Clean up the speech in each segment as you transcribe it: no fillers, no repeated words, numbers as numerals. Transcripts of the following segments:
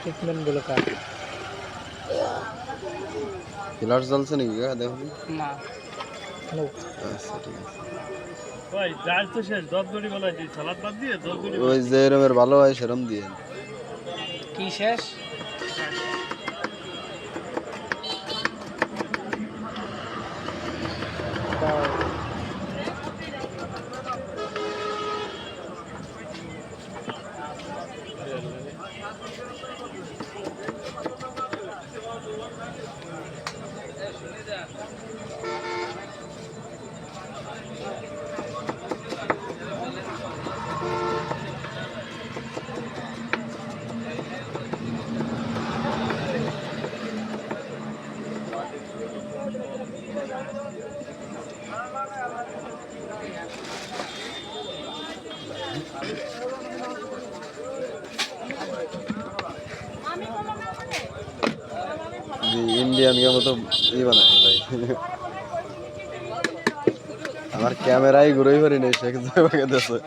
treatment গুলো কার flush জ্বলছে নাকি দেখুন না আচ্ছা ঠিক আছে ভাই ডাল তো শেষ দরদরি বলা যায় সালাদ বাদ দিয়ে দরদরি ওই যে এরমের ভালো হয় সেরম দিয়ে কি শেষ ইন্ডিয়ান के মতো ই বানায় ভাই আমার ক্যামেরাই ঘুরেই পারি নাই শেখ জায়গায় দেশে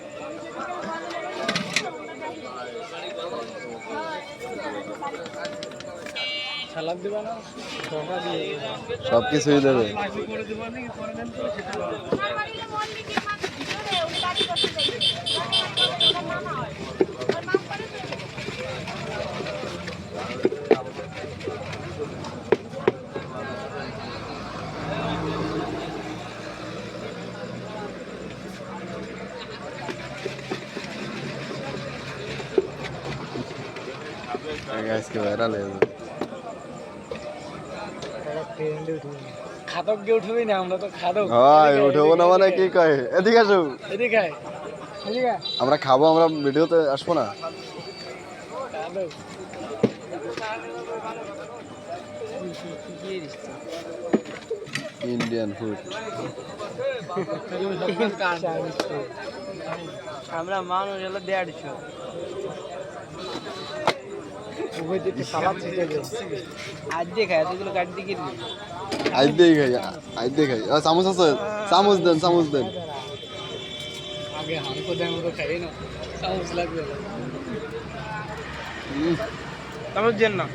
সালাদ দিবা না ধোকা দিয়ে সব কিছুই দেবে লাগবে করে দেব না কি করে দেন তো সেটা আজকে ভাইরাল হয়ে যাবে খাদক গিয়ে উঠবি না আমরা তো খাদক হয় উঠবো না মানে কি কয় এদিকে আসো এদিকে আয় এদিকে আয় আমরা খাবো আমরা ভিডিওতে আসবো না খাদক ইন্ডিয়ান ফুড আমরা মানুষ হলো 150 ওই যে সালাদ ছিটে গেছে আজ দেখা এতগুলো কাট দিয়ে কিনবি আজ দিয়ে খাই চামচ আছে চামচ দেন আগে হামকো দেন তো খাই না চামচ লাগবে চামচ দেন না